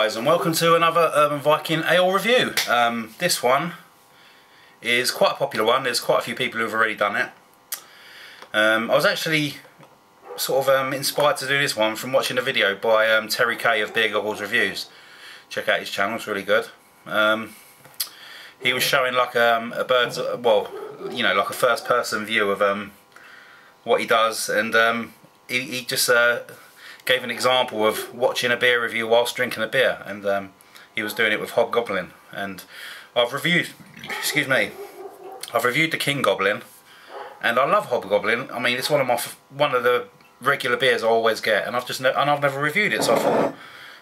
guys, and welcome to another Urban Viking Ale review. This one is quite a popular one. There's quite a few people who've already done it. I was actually sort of inspired to do this one from watching a video by Terry K of Beer Goggles Reviews. Check out his channel, it's really good. He was showing like a bird's, well, you know, like a first person view of what he does, and he just gave an example of watching a beer review whilst drinking a beer, and he was doing it with Hobgoblin. And I've reviewed, excuse me, I've reviewed the King Goblin, and I love Hobgoblin. I mean, it's one of the regular beers I always get, and I've never reviewed it, so I thought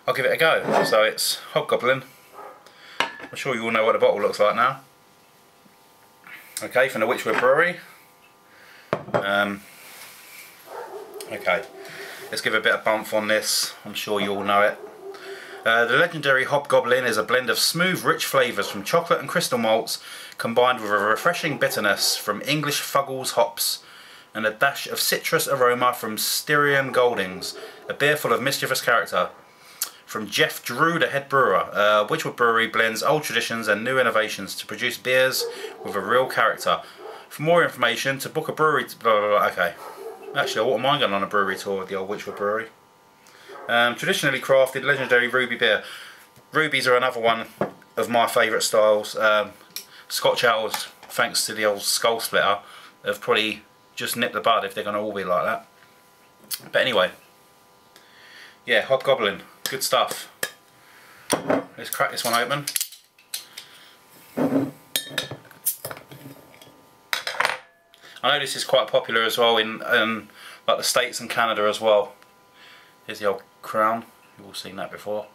I'll give it a go. So it's Hobgoblin. I'm sure you all know what the bottle looks like now. Okay, from the Wychwood Brewery. Okay, let's give a bit of bump on this. I'm sure you all know it. The legendary Hobgoblin is a blend of smooth, rich flavours from chocolate and crystal malts, combined with a refreshing bitterness from English Fuggles hops, and a dash of citrus aroma from Styrian Goldings. A beer full of mischievous character. From Jeff Drew, the head brewer. Wychwood Brewery blends old traditions and new innovations to produce beers with a real character. For more information, to book a brewery... Blah, blah, blah. Okay. Actually, I wouldn't mind going on a brewery tour with the old Wychwood Brewery. Traditionally crafted, legendary ruby beer. Rubies are another one of my favourite styles. Scotch ales, thanks to the old skull splitter, have probably just nipped the bud if they're going to all be like that. But anyway, yeah, Hobgoblin, good stuff. Let's crack this one open. I know this is quite popular as well in like the States and Canada as well. Here's the old crown, you've all seen that before.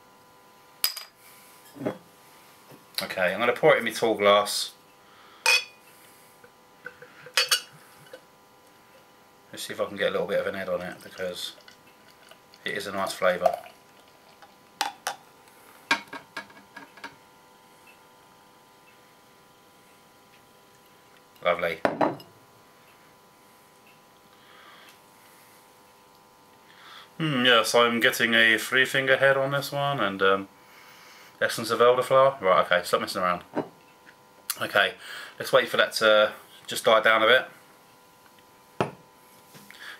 Okay, I'm going to pour it in my tall glass. Let's see if I can get a little bit of an head on it, because it is a nice flavour. Lovely. Yes, I'm getting a 3-finger head on this one, and essence of elderflower. Right, okay, stop messing around. Okay, let's wait for that to just die down a bit.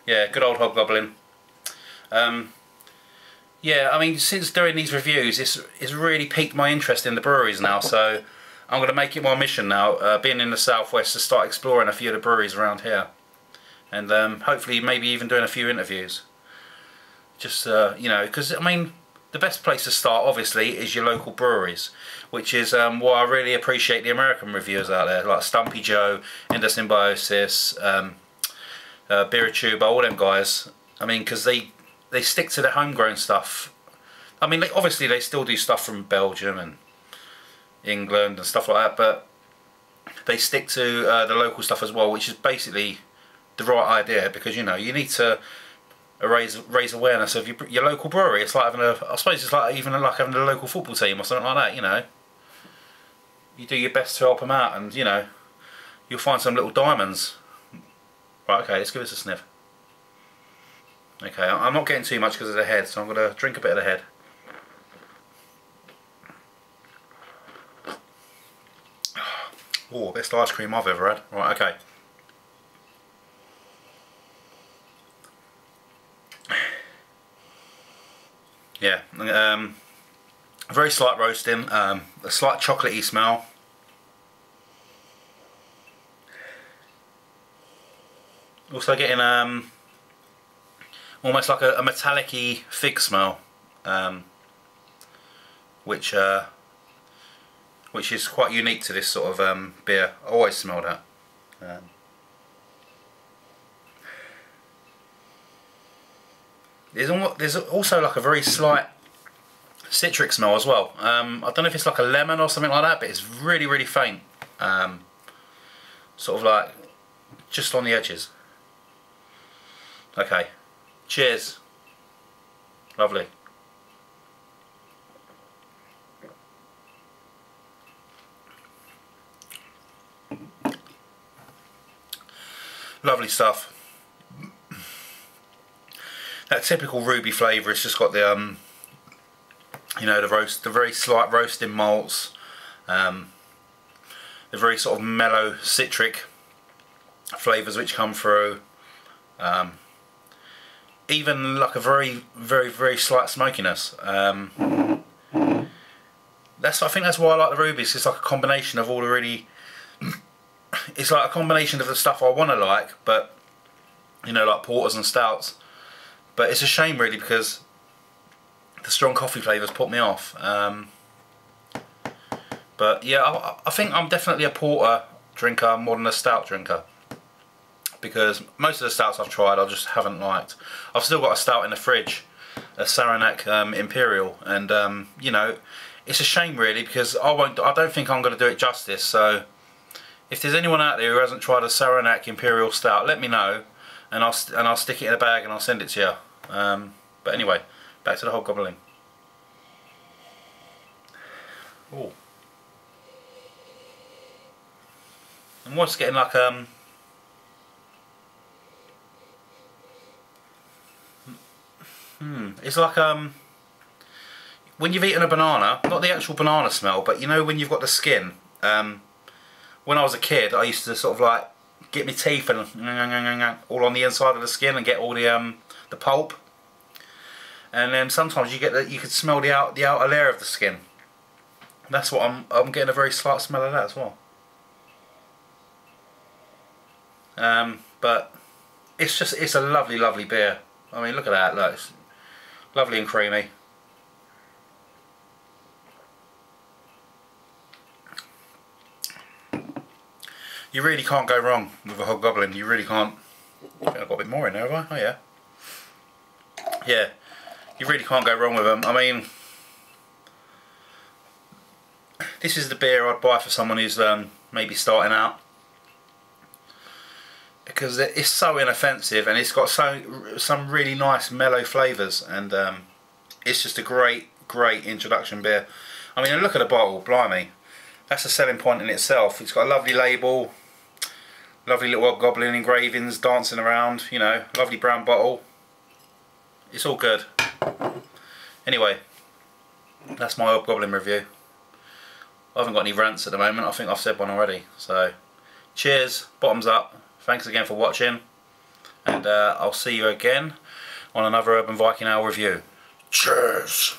Yeah, good old Hobgoblin. Yeah, I mean, since doing these reviews, it's really piqued my interest in the breweries now, so I'm going to make it my mission now, being in the southwest, to start exploring a few of the breweries around here, and hopefully maybe even doing a few interviews. Just, you know, because, I mean, the best place to start, obviously, is your local breweries, which is why I really appreciate the American reviewers out there, like Stumpy Joe, Endosymbiosis, Beer Tuber, all them guys. I mean, because they stick to their homegrown stuff. I mean, obviously they still do stuff from Belgium and England and stuff like that, but they stick to the local stuff as well, which is basically the right idea, because, you know, you need to raise awareness of your local brewery. It's like having I suppose it's like even like having a local football team or something like that, you know. You do your best to help them out, and, you know, you'll find some little diamonds. Right, okay, let's give this a sniff. Okay, I'm not getting too much because of the head, so I'm going to drink a bit of the head. Oh, best ice cream I've ever had. Right, okay. Yeah, a very slight roasting, a slight chocolatey smell. Also getting almost like a metallic-y fig smell, which is quite unique to this sort of beer. I always smell that. There's also like a very slight citric smell as well. I don't know if it's like a lemon or something like that, but it's really, really faint. Sort of like just on the edges. Okay, cheers. Lovely. Lovely stuff. That typical ruby flavour. It's just got the You know, the very slight roasting malts, the very sort of mellow citric flavours which come through. Even like a very slight smokiness. I think that's why I like the rubies. It's like a combination of all the really. It's like a combination of the stuff I want to like, but you know, like porters and stouts. But it's a shame really because the strong coffee flavours put me off. But yeah, I think I'm definitely a porter drinker more than a stout drinker, because most of the stouts I've tried I just haven't liked. I've still got a stout in the fridge, a Saranac Imperial, and you know, it's a shame really because I don't think I'm going to do it justice. So if there's anyone out there who hasn't tried a Saranac Imperial Stout, let me know, and I'll stick it in a bag and I'll send it to you. But anyway, back to the Hobgoblin. Oh, I'm just getting like it's like when you've eaten a banana, not the actual banana smell, but you know when you've got the skin. When I was a kid, I used to sort of like get my teeth and all on the inside of the skin and get all the pulp. And then sometimes you could smell the outer layer of the skin. That's what I'm getting a very slight smell of that as well. But it's a lovely beer. I mean, look at that, look, it's lovely and creamy. You really can't go wrong with a Hobgoblin. You really can't. I think I've got a bit more in there, have I? Oh yeah. Yeah, you really can't go wrong with them. I mean, this is the beer I'd buy for someone who's maybe starting out, because it's so inoffensive and it's got some really nice mellow flavours, and it's just a great introduction beer. I mean, look at the bottle, blimey. That's a selling point in itself. It's got a lovely label, lovely little Hobgoblin engravings dancing around, you know, lovely brown bottle. It's all good. Anyway, that's my Hobgoblin review. I haven't got any rants at the moment. I think I've said one already. So, cheers, bottoms up. Thanks again for watching, and I'll see you again on another Urban Viking Ale review. Cheers!